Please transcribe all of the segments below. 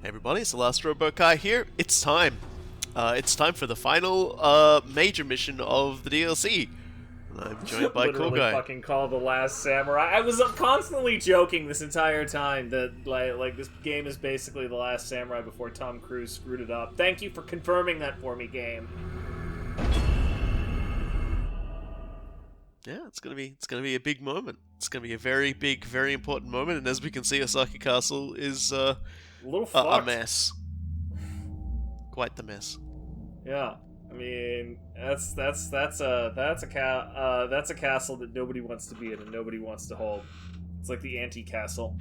Hey everybody, it's the last Robot Guy here. It's time. It's time for the final major mission of the DLC. I'm joined by Cool Literally Guy. fucking called The Last Samurai. I was constantly joking this entire time that like this game is basically The Last Samurai before Tom Cruise screwed it up. Thank you for confirming that for me, game. Yeah, it's gonna be a big moment. It's gonna be a very big, very important moment. And as we can see, Osaka Castle is A little a fucked. mess. Quite the mess. Yeah, I mean that's a castle that nobody wants to be in and nobody wants to hold. It's like the anti-castle.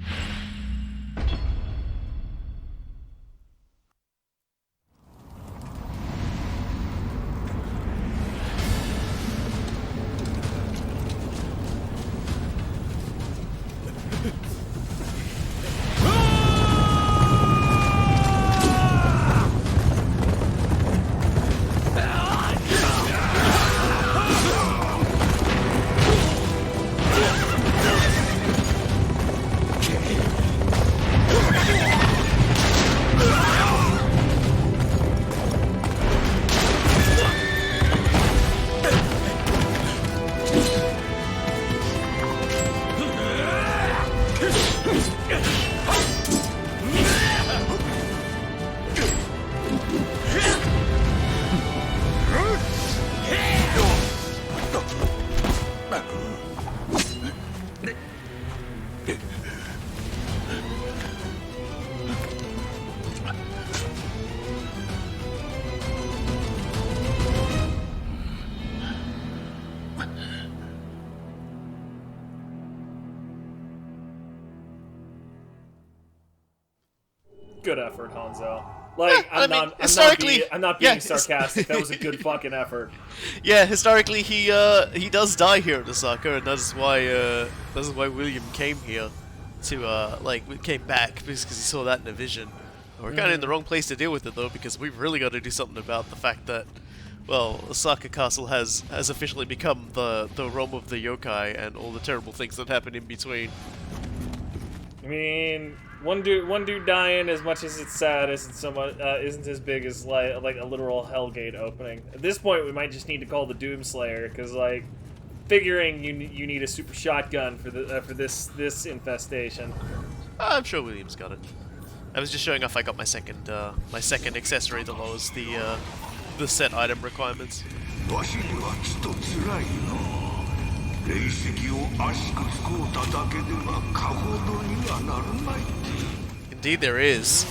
Good effort, Hanzo. Like, I'm not being sarcastic. That was a good fucking effort. Yeah, historically he does die here at Osaka, and that's why William came here to came back because he saw that in a vision. We're kind of in the wrong place to deal with it though, because we've really got to do something about the fact that, well, Osaka Castle has officially become the realm of the yokai and all the terrible things that happen in between. I mean, one dude dying, as much as it's sad, isn't as big as like a literal Hellgate opening. At this point, we might just need to call the Doomslayer, because like, figuring you need a super shotgun for this infestation. I'm sure William's got it. I was just showing off I got my second accessory that lowers the set item requirements. Indeed there is.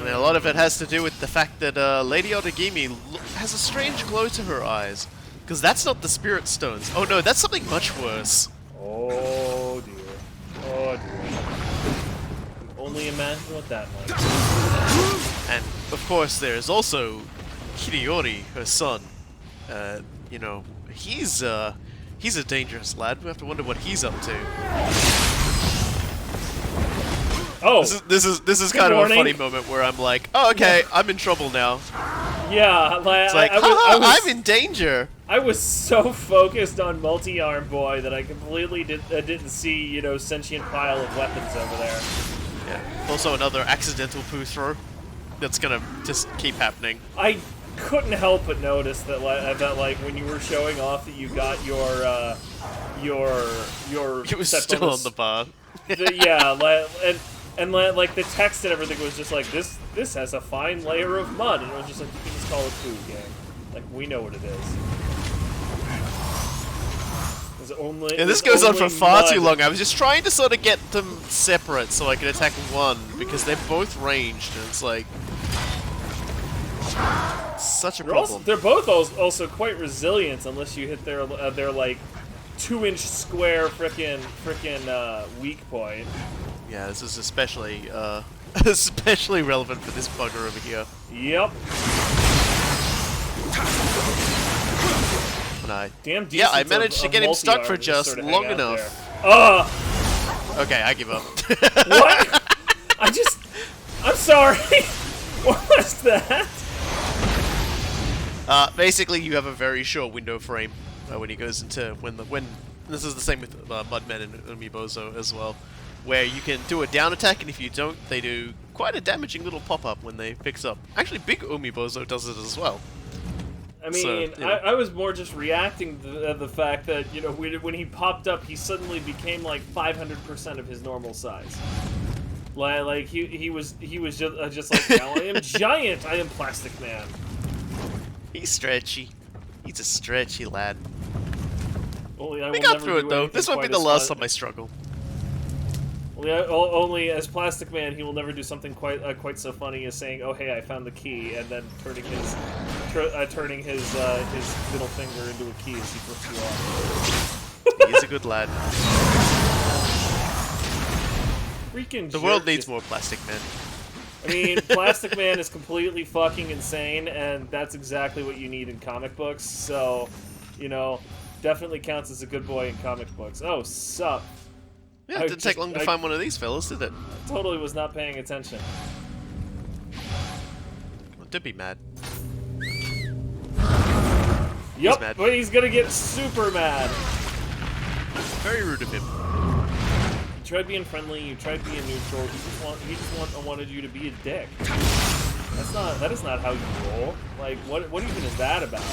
I mean, a lot of it has to do with the fact that Lady Otagimi has a strange glow to her eyes. Because that's not the Spirit Stones. Oh no, that's something much worse. Oh dear. Oh dear. Only imagine what that might be. And of course there's also Hideyori, her son. You know, he's a dangerous lad. We have to wonder what he's up to. Oh, this is kind of a funny moment where I'm like, oh okay, I'm in trouble now. Yeah, like, it's like, I'm in danger. I was so focused on multi-arm boy that I completely didn't see, you know, sentient pile of weapons over there. Yeah. Also another accidental poo throw that's gonna just keep happening. I couldn't help but notice that like when you were showing off that you got your It was still on the bar. Yeah, and like the text and everything was just like this has a fine layer of mud, and it was just like, you can just call it food, gang. Like, we know what it is. Yeah, this goes on for far too long. I was just trying to sort of get them separate so I could attack one, because they're both ranged, and it's like such a problem. They're both also quite resilient unless you hit their like 2-inch square frickin' weak point. Yeah, this is especially especially relevant for this bugger over here. Yep. Yeah, I managed to get him stuck for just long enough. Okay, I give up. What? I'm sorry. What was that? Basically, you have a very short window frame when he goes into when this is the same with Mudmen and Umibozo as well. where you can do a down attack, and if you don't, they do quite a damaging little pop-up when they fix up. Actually, Big Umibozo does it as well. I mean, So, I was more just reacting to the fact that, you know, when he popped up, he suddenly became like 500% of his normal size. Like he was just like, now I am giant, I am Plastic Man. He's stretchy. He's a stretchy lad. Only I We will got never through it do though. anything This won't be quite the as last fun- time I struggle. Only as Plastic Man, he will never do something quite so funny as saying, "Oh hey, I found the key," and then turning his middle finger into a key as he flips you off. He's a good lad. Freaking The jerk world needs just- more Plastic Man. I mean, Plastic Man is completely fucking insane, and that's exactly what you need in comic books. So, you know, definitely counts as a good boy in comic books. Oh, sup? Yeah, it didn't take long to find one of these fellas, did it? Totally was not paying attention. Well, don't be mad. Yup, mad. but he's gonna get super mad. Very rude of him. You tried being friendly, you tried being neutral. He just wanted you to be a dick. That is not how you roll. Like, what even is that about?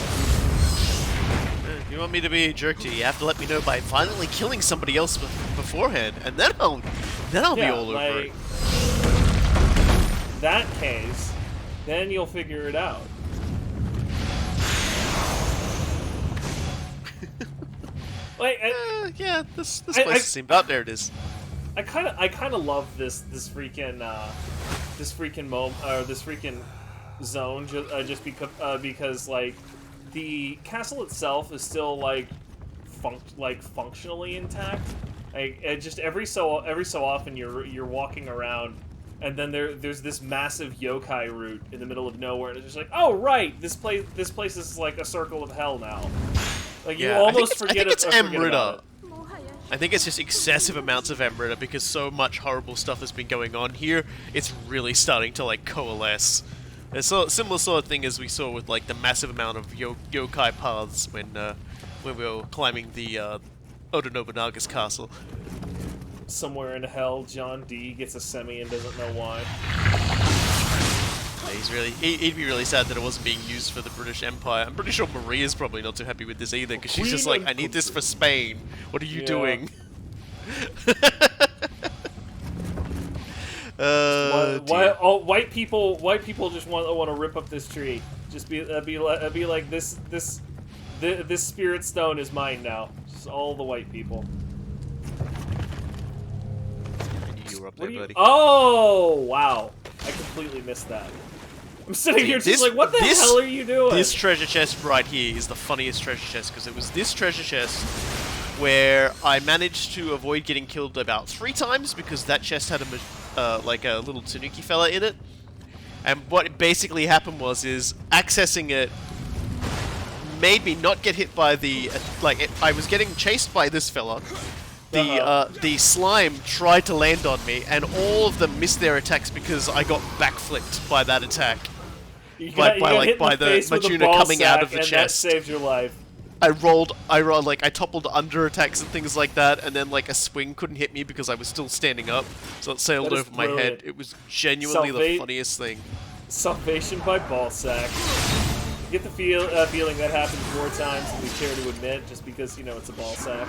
If you want me to be a jerk to you, you have to let me know by finally killing somebody else beforehand, and then I'll be all over it. That case, then you'll figure it out. Like, Yeah, this place seems out there. It is. I kind of love this freaking zone just because like the castle itself is still like functionally intact. Like just every so often you're walking around, and then there's this massive yokai route in the middle of nowhere, and it's just like, oh right, this place is like a circle of hell now. Like you almost forget I think it's about it. I think it's just excessive amounts of Emrita because so much horrible stuff has been going on here. It's really starting to like coalesce. It's a similar sort of thing as we saw with like the massive amount of yokai paths when we were climbing the Oda Nobunaga's castle. Somewhere in hell, John D gets a semi and doesn't know why. Yeah, he'd be really sad that it wasn't being used for the British Empire. I'm pretty sure Maria's probably not too happy with this either, because she's just like, I need this for Spain. What are you doing? White people just want to rip up this tree. Just be like this spirit stone is mine now. Just all the white people. I knew you were up there, buddy. Oh wow! I completely missed that. I'm sitting here just like, what the hell are you doing? This treasure chest right here is the funniest treasure chest, because it was this treasure chest where I managed to avoid getting killed about 3 times because that chest had like a little Tanuki fella in it. And what basically happened was accessing it made me not get hit by the I was getting chased by this fella. The slime tried to land on me, and all of them missed their attacks because I got backflipped by that attack. By the Majuna coming out of the chest. That saved your life. I toppled under attacks and things like that, and then like a swing couldn't hit me because I was still standing up, so it sailed over my head. It was genuinely the funniest thing. Salvation by ballsack. I get the feeling that happens more times than we care to admit, just because, you know, it's a ballsack.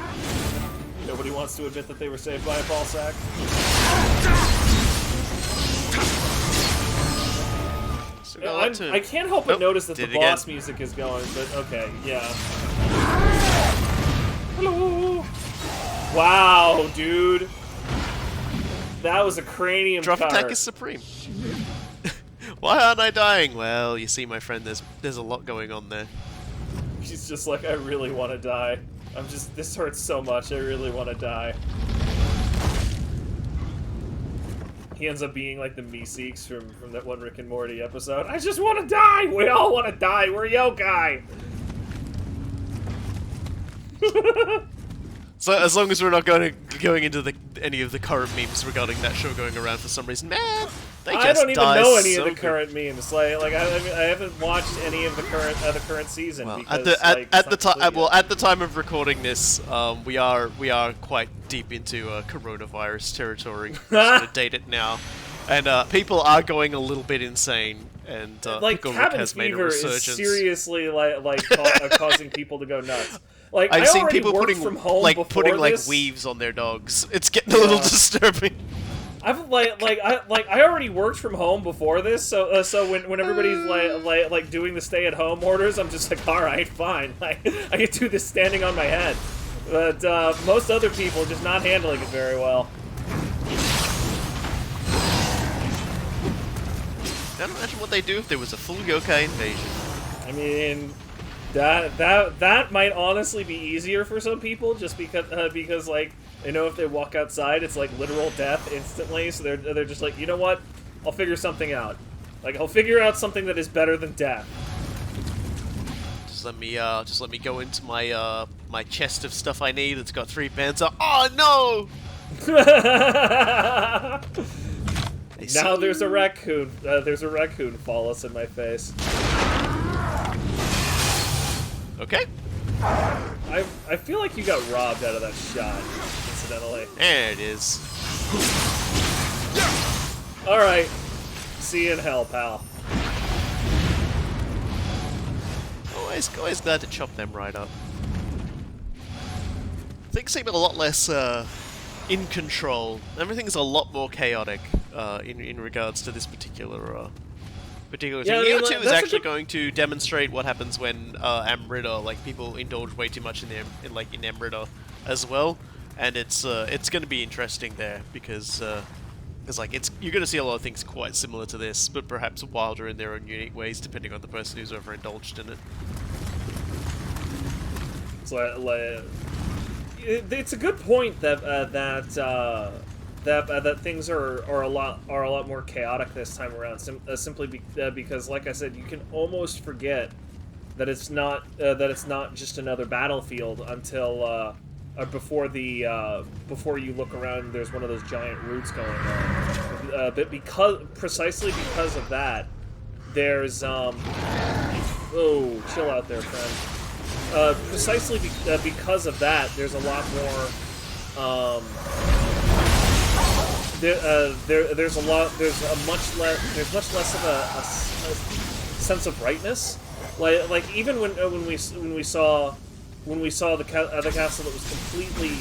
Nobody wants to admit that they were saved by a ballsack. I can't help but notice that the boss music is going, but okay, yeah. Hello! Wow, dude. That was a cranium Drop cutter. attack is supreme. Why aren't I dying? Well, you see, my friend, there's a lot going on there. She's just like, I really want to die. This hurts so much, I really want to die. He ends up being like the Meeseeks from that one Rick and Morty episode. I just want to die! We all want to die! We're yokai! So as long as we're not going into any of the current memes regarding that show going around for some reason, man, They I just don't even die know any so of the good. current memes. Like I mean, I haven't watched any of the current season Well, because at the time, well, at the time of recording this, we are quite deep into coronavirus territory. Just gonna date it now, and people are going a little bit insane. And like Pickle Rick cabin has made a fever is resurgence. seriously causing people to go nuts. Like I've I seen already people worked putting from home like before putting like this. weaves on their dogs. It's getting a little disturbing. I've I already worked from home before this, so when everybody's like doing the stay-at-home orders, I'm just like, all right, fine, like I can do this standing on my head. But most other people just not handling it very well. Now imagine what they do if there was a full yokai invasion. I mean, that might honestly be easier for some people, just because like they know if they walk outside, it's like literal death instantly. So they're just like, you know what? I'll figure something out. Like I'll figure out something that is better than death. Just let me go into my my chest of stuff I need. It's got 3 Panzer. Oh no! Now there's a raccoon. There's a raccoon phallus in my face. Okay. I feel like you got robbed out of that shot, incidentally. There it is. All right. See you in hell, pal. Always glad to chop them right up. Things seem a lot less in control. Everything's a lot more chaotic in regards to this particular thing. Yeah, I mean, Nioh like, 2 is that's actually going to demonstrate what happens when Amrita, like people indulge way too much in Amrita as well, and it's going to be interesting there because like you're going to see a lot of things quite similar to this, but perhaps wilder in their own unique ways, depending on the person who's overindulged in it. So, it's a good point that that things are a lot more chaotic this time around. Simply because, like I said, you can almost forget that it's not just another battlefield until before you look around and there's one of those giant roots going on. But precisely because of that, there's oh, chill out there, friend. Precisely because of that, there's a lot more. There's much less of a sense of rightness. Like even when we saw the castle that was completely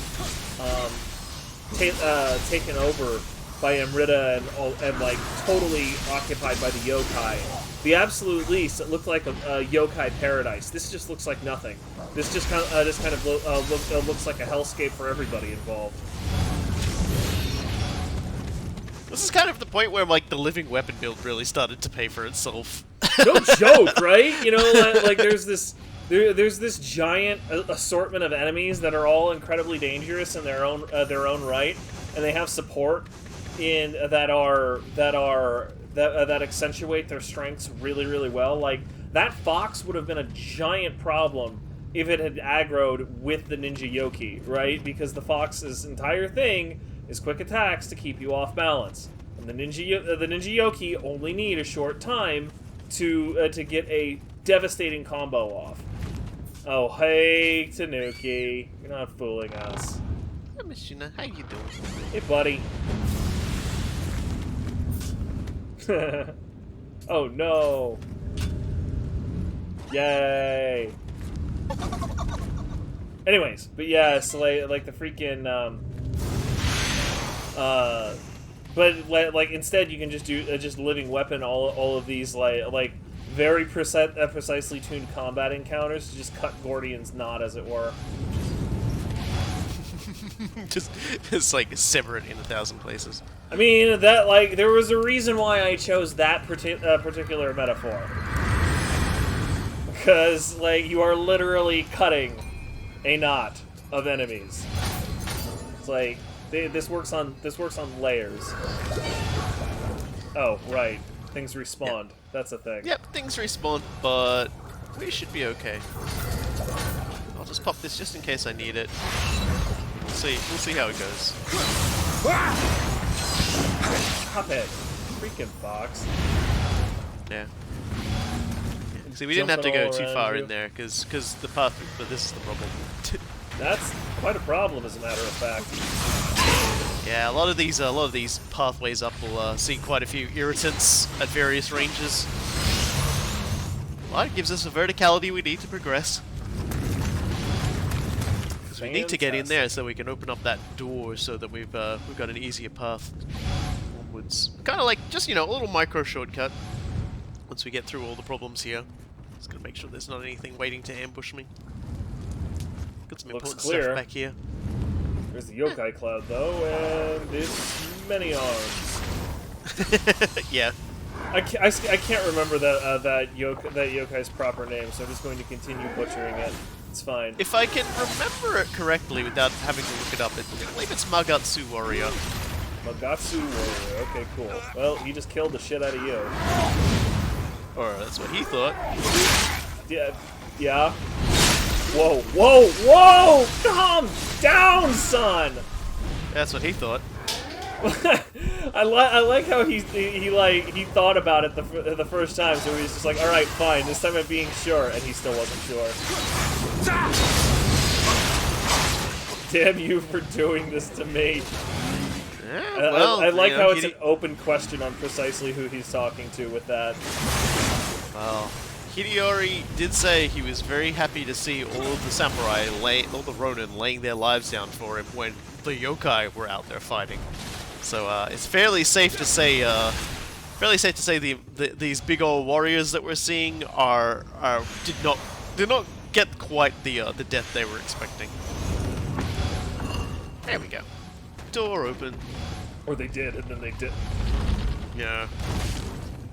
taken over by Amrita and like totally occupied by the yokai. The absolute least, it looked like a yokai paradise. This just looks like nothing. This just kind of looks like a hellscape for everybody involved. This is kind of the point where like the living weapon build really started to pay for itself. No joke, right? You know, like there's this giant assortment of enemies that are all incredibly dangerous in their own right, and they have support in that accentuate their strengths really, really well. Like that fox would have been a giant problem if it had aggroed with the Ninja Yoki, right? Because the fox's entire thing is quick attacks to keep you off balance, and the Ninja Yoki only need a short time to get a devastating combo off. Oh, hey, Tanuki, you're not fooling us. Hey, Mishina, how you doing? Hey, buddy. Oh no! Yay! Anyways, but yeah, so like the freaking but like instead you can just do just living weapon all of these like very precisely tuned combat encounters to just cut Gordian's knot, as it were. just like sever it in 1,000 places. I mean, that like there was a reason why I chose that particular metaphor, because like you are literally cutting a knot of enemies. It's like this works on layers. Oh right, things respawned. Yep. That's a thing. Yep, things respawn, but we should be okay. I'll just pop this just in case I need it. We'll see how it goes. Cuphead. freaking fox. Yeah. See, we didn't have to go Jumping all too around far you. in there, because the path, but this is the problem. That's quite a problem, as a matter of fact. Yeah, a lot of these pathways up will see quite a few irritants at various ranges. Well, it gives us a verticality we need to progress. Because we need to get in there so we can open up that door so that we've got an easier path onwards. Kind of like just, you know, a little micro shortcut once we get through all the problems here. Just gonna make sure there's not anything waiting to ambush me. Got some Looks important clear. stuff back here. There's the yokai cloud, though, and it's many arms. Yeah. I can't remember that yokai's proper name, so I'm just going to continue butchering it. It's fine. If I can remember it correctly without having to look it up, I believe it's Magatsu Warrior. Magatsu warrior. Okay, cool. Well, he just killed the shit out of you. Or that's what he thought. Yeah. Yeah. Whoa, whoa, whoa! Calm down, son! That's what he thought. I like how he thought about it the first time, so he's just like, all right, fine. This time I'm being sure, and he still wasn't sure. Damn you for doing this to me. Yeah, well, I like you know, how it's an open question on precisely who he's talking to with that. Well, Hideori did say he was very happy to see all of the samurai, all the ronin, laying their lives down for him when the yokai were out there fighting. So it's fairly safe to say, these big old warriors that we're seeing did not get quite the death they were expecting. There we go. Door open. Or they did, and then they didn't. Yeah.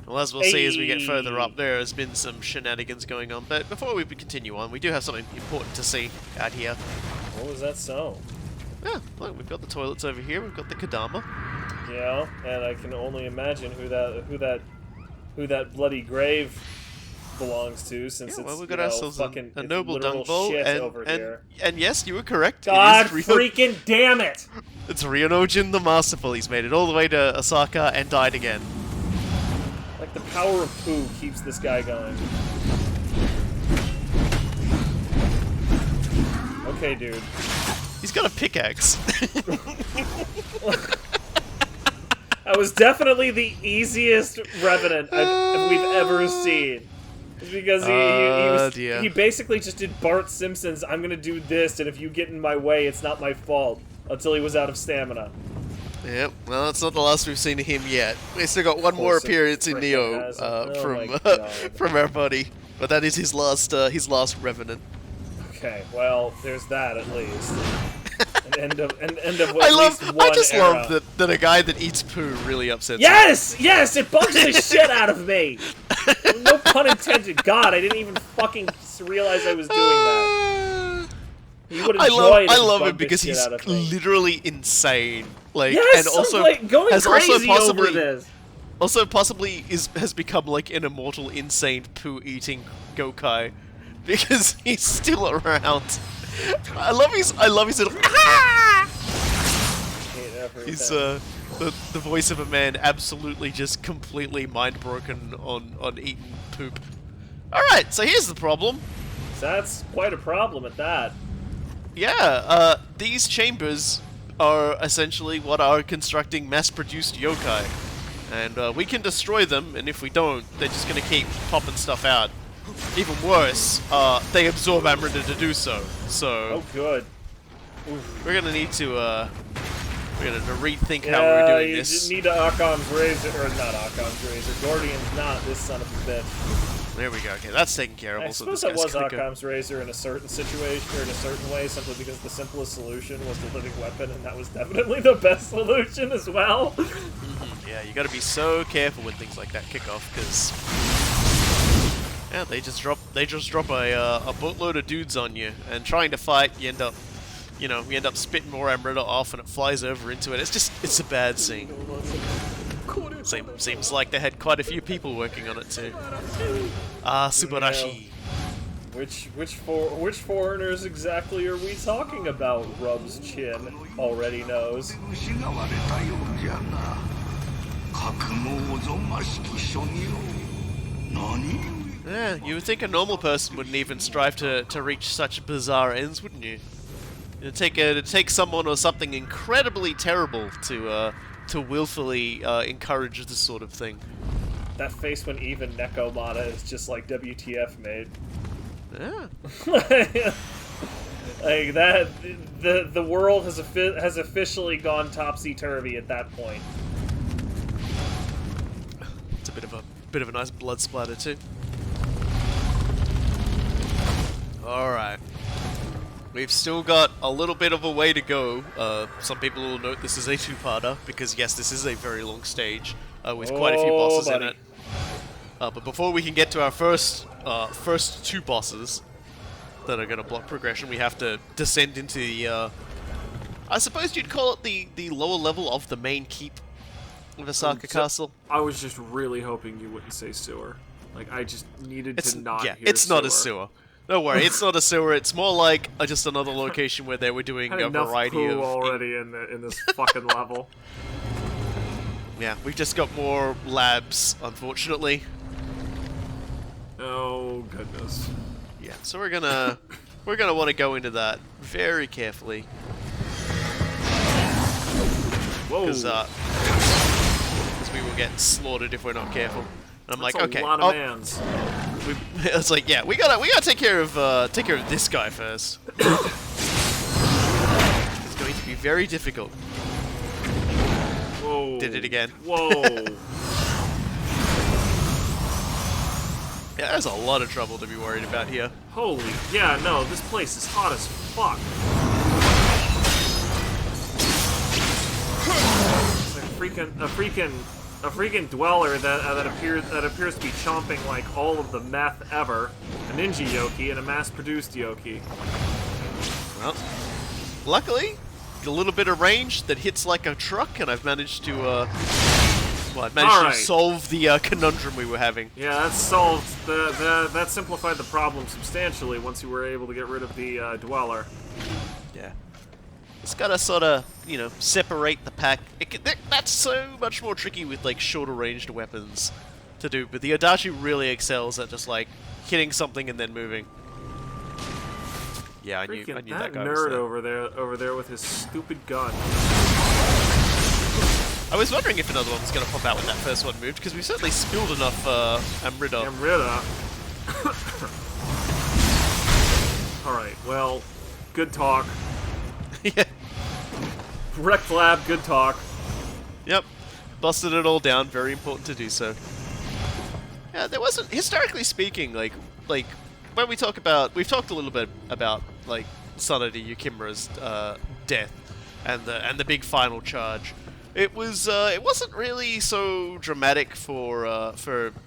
Well, as we'll see as we get further up, there has been some shenanigans going on. But before we continue on, we do have something important to see out here. What was that so? Yeah, look, we've got the toilets over here. We've got the Kadama. Yeah, and I can only imagine who that bloody grave belongs to, since Yeah, well, it's we've got you know, ourselves fucking a it's noble literal dung bowl, shit over here. and yes, you were correct. God it is freaking damn it! It's Ryonojin the Masterful. He's made it all the way to Osaka and died again. Like the power of poo keeps this guy going. Okay, dude. He's got a pickaxe. That was definitely the easiest Revenant we've ever seen. It's because he basically just did Bart Simpson's "I'm gonna do this, and if you get in my way, it's not my fault," until he was out of stamina. Yep, well, that's not the last we've seen of him yet. We still got one more appearance in Nioh from our buddy, but that is his last Revenant. Okay, well, there's that at least. An end of at least one I just era. love that a guy that eats poo really upsets me. Yes! Yes! It bugs the shit out of me! No pun intended. God, I didn't even fucking realize I was doing that. You would enjoy it. I love him because he's literally insane. Like, yes, and also like, going has crazy also possibly, over this. Also possibly has become like an immortal, insane poo-eating Gokai because he's still around. I love his little. He's the voice of a man absolutely just completely mind broken on eating poop. All right, so here's the problem. That's quite a problem at that. Yeah, these chambers are essentially what are constructing mass-produced yokai, and we can destroy them. And if we don't, they're just gonna keep popping stuff out. Even worse, they absorb Amrita to do so. So oh, good. We're gonna need to rethink how we're doing this. You just need to Occam's razor, or not Occam's razor. Gordian's knot. This son of a bitch. There we go. Okay, that's taken care of. I Also, suppose that was Occam's razor in a certain situation, or in a certain way, simply because the simplest solution was the living weapon, and that was definitely the best solution as well. Yeah, you gotta be so careful when things like that kick off, because yeah, they just drop a boatload of dudes on you, and trying to fight, you end up spitting more Amrita off, and it flies over into it. It's a bad scene. Seems like they had quite a few people working on it too. Subarashi. Which foreigners exactly are we talking about? Rubs chin already knows. Yeah, you would think a normal person wouldn't even strive to reach such bizarre ends, wouldn't you? It'd take someone or something incredibly terrible to willfully encourage this sort of thing. That face when even Nekomata is just like WTF, mate. Yeah. Like that, the world has officially gone topsy-turvy at that point. It's a bit of a nice blood splatter too. All right. We've still got a little bit of a way to go. Some people will note this is a two-parter, because yes, this is a very long stage, with quite a few bosses in it. But before we can get to our first two bosses that are going to block progression, we have to descend into the, I suppose you'd call it the lower level of the main keep of Osaka Castle. I was just really hoping you wouldn't say sewer. Like, I just needed to not hear it's not a sewer. Don't worry, it's not a sewer. It's more like just another location where they were doing a variety of. Already in this fucking level. Yeah, we've just got more labs, unfortunately. Oh goodness. Yeah, so we're gonna want to go into that very carefully. Whoa. Because we will get slaughtered if we're not careful. And I'm like, okay, a lot of mans. It's like, yeah, we gotta take care of this guy first. It's going to be very difficult. Whoa. Did it again. Whoa. Yeah, there's a lot of trouble to be worried about here. Holy, yeah, no, this place is hot as fuck. It's like a freaking dweller that appears to be chomping like all of the meth ever, a ninja yoki and a mass-produced yoki. Well, luckily, a little bit of range that hits like a truck, and I've managed to to solve the conundrum we were having. Yeah, that solved that simplified the problem substantially once you were able to get rid of the dweller. Yeah. It's gotta sort of, separate the pack. That's so much more tricky with, like, shorter ranged weapons to do, but the Adachi really excels at just, like, hitting something and then moving. Yeah, I knew that guy was nerd there. over there with his stupid gun. I was wondering if another one was going to pop out when that first one moved, because we certainly spilled enough Amrita. Alright, well, good talk. Yeah. Wrecked lab, good talk. Yep. Busted it all down, very important to do so. Yeah, there wasn't, historically speaking, like when we talk about, we've talked a little bit about, like, Sanada Yukimura's death and the big final charge. It wasn't really so dramatic for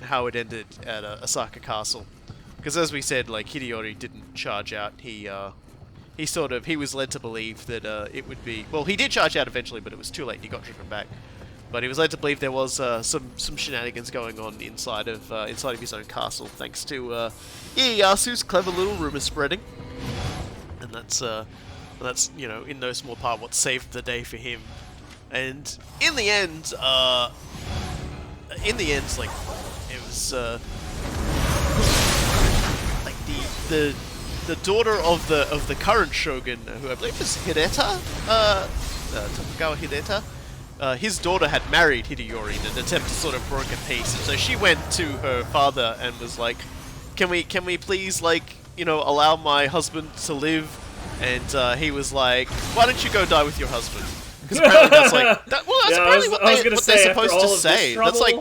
how it ended at Osaka Castle, because as we said, like, Hideyori didn't charge out. He was led to believe that it would be, well, he did charge out eventually, but it was too late. He got driven back. But he was led to believe there was some shenanigans going on inside of his own castle, thanks to Ieyasu's clever little rumor spreading, and that's in no small part what saved the day for him. And in the end, like, it was like the daughter of the current shogun, who I believe is Hideta, Tokugawa Hideta. His daughter had married Hideyori in an attempt to sort of broker peace, and so she went to her father and was like, "Can we please, like, allow my husband to live?" And he was like, "Why don't you go die with your husband?" Because apparently that's like, that's apparently what they're supposed to say. That's like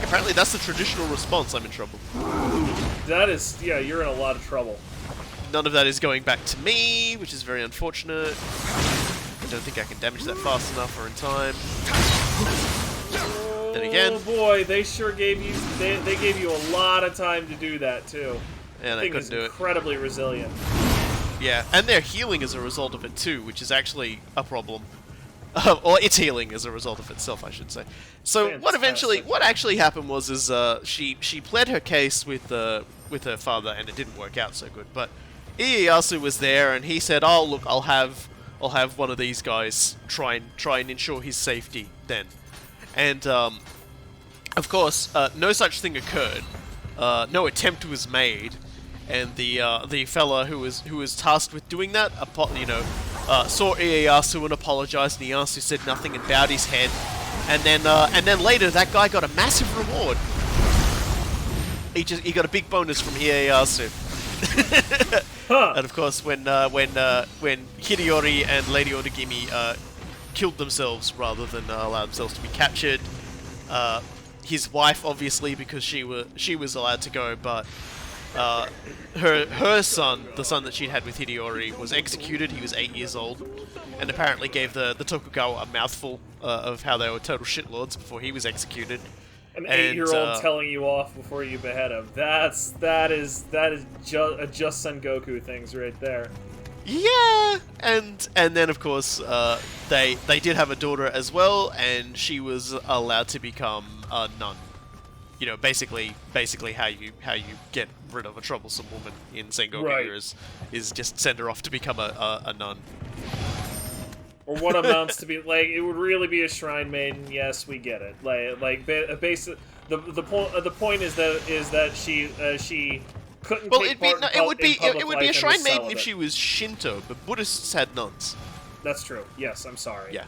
apparently that's the traditional response. I'm in trouble. That is, yeah, you're in a lot of trouble. None of that is going back to me, which is very unfortunate. I don't think I can damage that fast enough or in time. Then again. Oh boy, they sure gave you, they gave you a lot of time to do that too. Yeah, they couldn't do it. Incredibly resilient. Yeah, and they're healing as a result of it too, which is actually a problem. Or it's healing as a result of itself, I should say. So Fantastic. what actually happened was she pled her case with her father, and it didn't work out so good. But Ieyasu was there, and he said, "Oh, look, I'll have one of these guys try and ensure his safety then." And of course, no such thing occurred. No attempt was made, and the fella who was tasked with doing that, saw Ieyasu and apologized. And Ieyasu said nothing and bowed his head. And then later, that guy got a massive reward. He got a big bonus from Ieyasu. Huh. And of course, when Hideyori and Lady Odagimi killed themselves rather than allow themselves to be captured, his wife, obviously, because she was allowed to go, but her son, the son that she'd had with Hideyori, was executed. He was 8 years old, and apparently gave the Tokugawa a mouthful of how they were total shitlords before he was executed. An 8-year-old telling you off before you behead him. That is just Son Goku things right there. Yeah, and then of course they did have a daughter as well, and she was allowed to become a nun. You know, basically how you get rid of a troublesome woman in Sengoku Right. is just send her off to become a nun. Or what amounts to be like, it would really be a shrine maiden. Yes, we get it. The point is that she couldn't. Well, take part it would be in public a life shrine and was maiden if celibate. she was Shinto, but Buddhists had nuns. That's true. Yes, I'm sorry.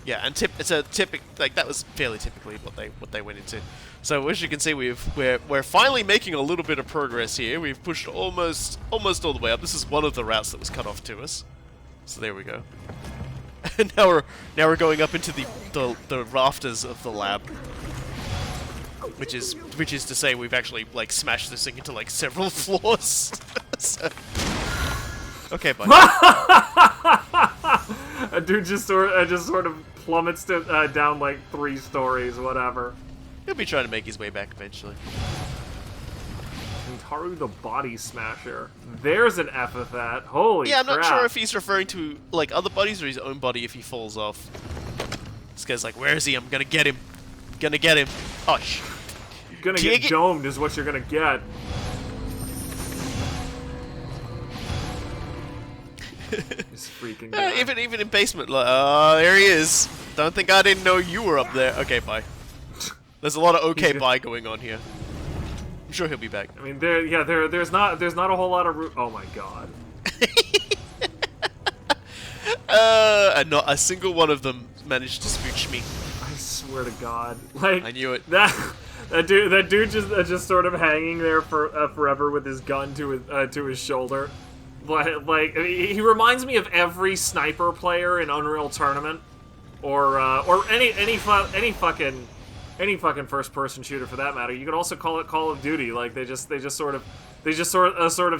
Yeah, and that was fairly typically what they went into. So as you can see, we're finally making a little bit of progress here. We've pushed almost all the way up. This is one of the routes that was cut off to us. So there we go. And now we're going up into the rafters of the lab, which is to say we've actually like smashed this thing into like several floors. So, okay, bye. A dude just sort of plummets to, down like 3 stories, whatever. He'll be trying to make his way back eventually. And Haru the Body Smasher. There's an epithet. Holy Yeah, I'm crap. not sure if he's referring to like other bodies or his own body if he falls off. This guy's like, where is he? I'm gonna get him. Gonna get him. Oh, sh. You're gonna Dig get it. domed is what you're gonna get. This freaking guy. Even in basement, like, there he is. Don't think I didn't know you were up there. Okay, bye. There's a lot of okay bye going on here. I'm sure he'll be back. I mean, there's not a whole lot of oh my god. And not a single one of them managed to smooch me. I swear to God, like I knew it. That dude just sort of hanging there for forever with his gun to his shoulder. Like he reminds me of every sniper player in Unreal Tournament, or any fucking first-person shooter for that matter. You could also call it Call of Duty. Like they just sort of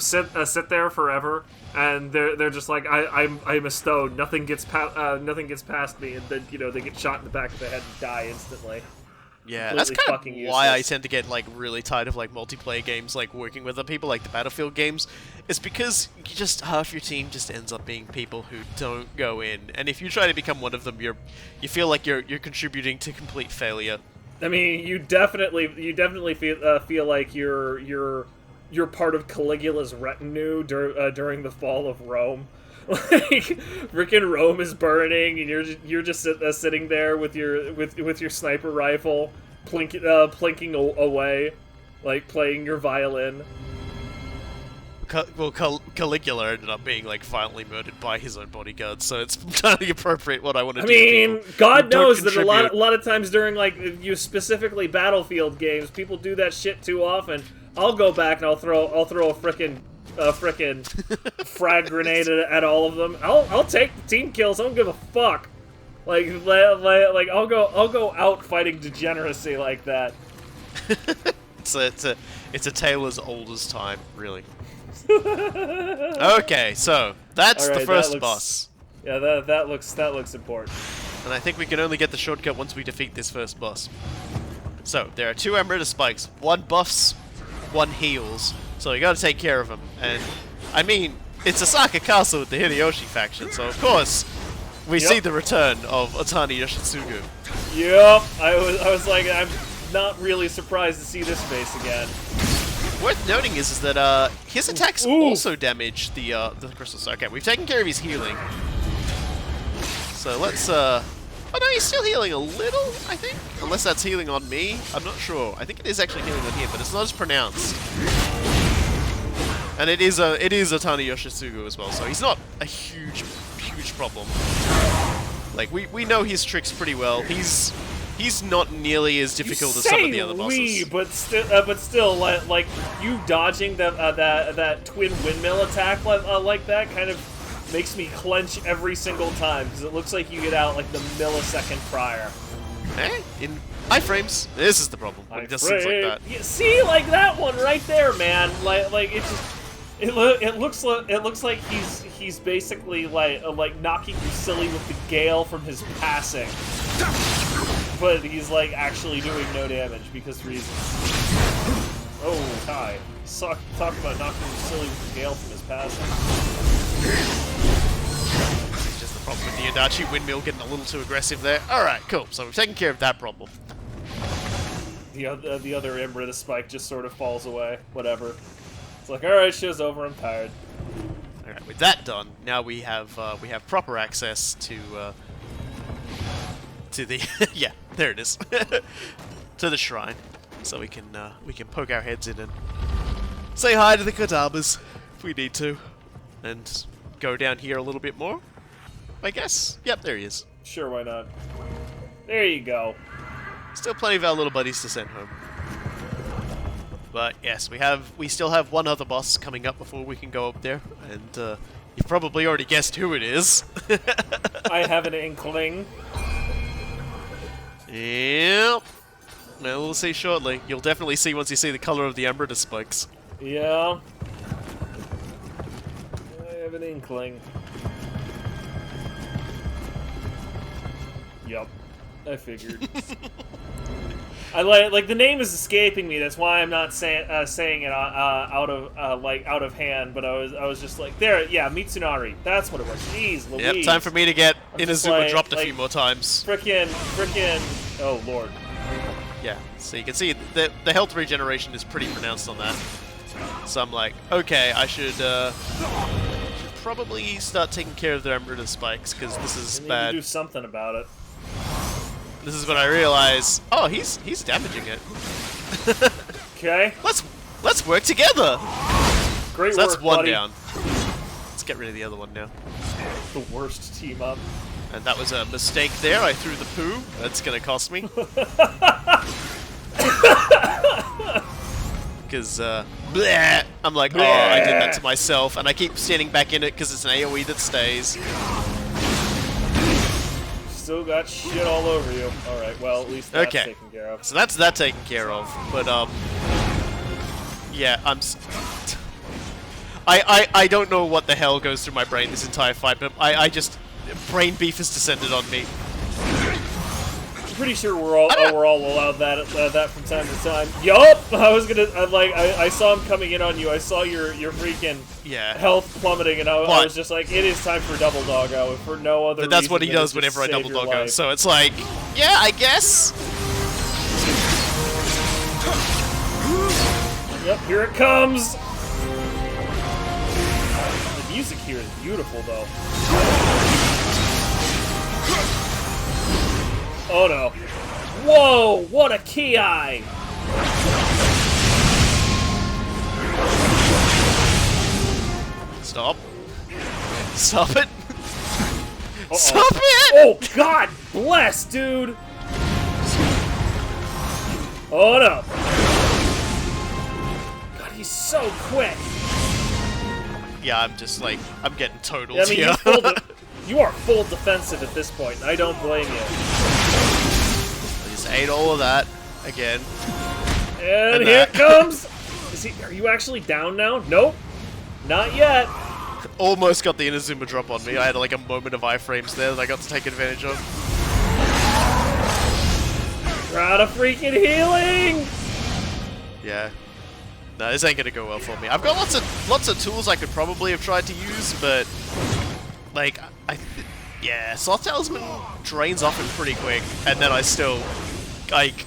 sit there forever, and they're just like I'm a stone. Nothing gets past me, and then they get shot in the back of the head and die instantly. Yeah, that's Completely kind of fucking why I useless. tend to get like really tired of like multiplayer games, like working with other people, like the Battlefield games. It's because half your team just ends up being people who don't go in, and if you try to become one of them, you feel like you're contributing to complete failure. I mean, you definitely feel like you're part of Caligula's retinue during the fall of Rome. Like freaking Rome is burning, and you're just sitting there with your sniper rifle, plinking away, like playing your violin. Caligula ended up being like violently murdered by his own bodyguards, so it's entirely appropriate what I want to I do. to mean, people God who don't knows that a contribute. lot of times during like you specifically Battlefield games, people do that shit too often. I'll go back and I'll throw a frickin' frag grenade at all of them. I'll take the team kills. I don't give a fuck. Like I'll go out fighting degeneracy like that. It's a tale as old as time, really. Okay, so that's All right, the first that looks- boss, Yeah, that looks important. and I think we can only get the shortcut once we defeat this first boss. So there are 2 Emerita spikes. One buffs, one heals. So you gotta take care of them. And I mean, it's Osaka Castle with the Hideyoshi faction, so of course we see the return of Otani Yoshitsugu. Yep, I was like, I'm not really surprised to see this face again. Worth noting is that his attacks Ooh. also damage the crystals. Okay, we've taken care of his healing. So let's Oh no, he's still healing a little, I think. Unless that's healing on me. I'm not sure. I think it is actually healing on him, but it's not as pronounced. And it is a Tani Yoshitsugu as well, so he's not a huge problem. Like we know his tricks pretty well. He's not nearly as difficult as some of the other bosses. But still, like you dodging that twin windmill attack like that kind of makes me clench every single time because it looks like you get out like the millisecond prior. Eh? In iframes, this is the problem. When it just seems like that. Yeah, see, like that one right there, man. Like it just. It looks like he's basically like knocking you silly with the gale from his passing, but he's like actually doing no damage because reasons. Oh, Ty, talk about knocking you silly with the gale from his passing. It's just the problem with the Adachi windmill getting a little too aggressive there. All right, cool. So we've taken care of that problem. The other Ember of the Spike just sort of falls away. Whatever. It's like, alright, show's over, I'm tired. Alright, with that done, now we have proper access to the yeah, there it is. To the shrine. So we can poke our heads in and say hi to the Kadabas if we need to. And go down here a little bit more, I guess. Yep, there he is. Sure, why not? There you go. Still plenty of our little buddies to send home. But yes, we still have one other boss coming up before we can go up there, and you've probably already guessed who it is. I have an inkling. Yep. Well, we'll see shortly. You'll definitely see once you see the color of the Ember spikes. Yeah. I have an inkling. Yup. I figured. I like the name is escaping me. That's why I'm not saying it out of hand. But I was just like, there, yeah, Mitsunari. That's what it was. Jeez, Louise. Yep, time for me to get Inazuma dropped a few like, more times. Frickin', oh lord. Yeah, so you can see the health regeneration is pretty pronounced on that. So I'm like, okay, I should probably start taking care of the Ember spikes because this is bad. To do something about it. This is when I realize, oh, he's damaging it. Okay. Let's work together. Great so work, that's one buddy. down. Let's get rid of the other one now. The worst team up. And that was a mistake there. I threw the poo. That's gonna cost me. Because I'm like, oh, I did that to myself, and I keep standing back in it because it's an AOE that stays. Still got shit all over you. Alright, well, at least that's taken care of. So that's that taken care of. But, yeah, I don't know what the hell goes through my brain this entire fight, but I just... brain beef has descended on me. I'm pretty sure we're all allowed that from time to time. Yup! I saw him coming in on you. I saw your freaking health plummeting, and I was just like, it is time for Double Doggo, if for no other reason. But that's what he does whenever I Double Doggo, so it's like, yeah, I guess. Yep, here it comes! The music here is beautiful, though. Oh no. Whoa, what a key eye! Stop. Stop it. Uh-oh. Stop it! Oh, God bless, dude! Oh no. God, he's so quick. Yeah, I'm just like, I'm getting totaled I mean, here. you are full defensive at this point, and I don't blame you. I just ate all of that again. And here it comes! Are you actually down now? Nope. Not yet. Almost got the Inazuma drop on me. I had like a moment of iframes there that I got to take advantage of. You're out of freaking healing! Yeah. No, this ain't gonna go well for me. I've got lots of tools I could probably have tried to use, but like yeah, Sloth Talisman drains off him pretty quick, and then I still like.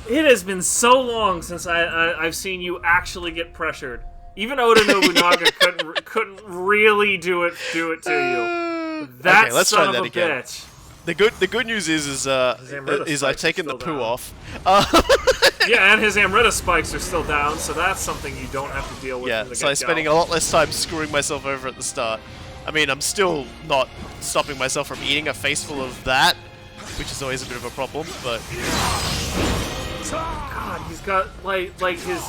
It has been so long since I've seen you actually get pressured. Even Oda Nobunaga couldn't really do it to you. That okay, let's son try that of a again. bitch. The good news is Amrita I've spikes taken are the still poo down. off. Yeah, and his Amrita spikes are still down, so that's something you don't have to deal with Yeah, from the so I'm get-go. spending a lot less time screwing myself over at the start. I mean, I'm still not stopping myself from eating a face full of that, which is always a bit of a problem, but God, he's got like his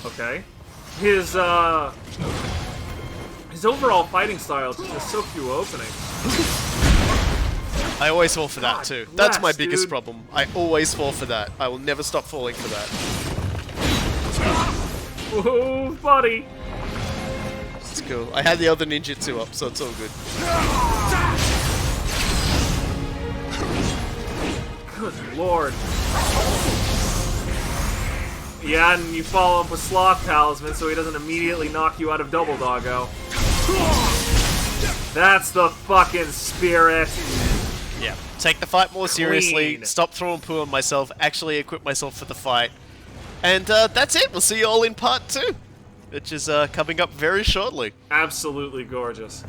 okay, his overall fighting style is just so few openings. I always fall for that God too. That's my bless, biggest dude. problem. I always fall for that. I will never stop falling for that. Ooh, buddy. It's cool. I had the other ninjutsu up, so it's all good. Good lord. Yeah, and you follow up with Sloth Talisman so he doesn't immediately knock you out of Double Doggo. That's the fucking spirit. Yeah. Take the fight more seriously, Clean. stop throwing poo on myself, actually equip myself for the fight. And that's it. We'll see you all in part 2, which is coming up very shortly. Absolutely gorgeous.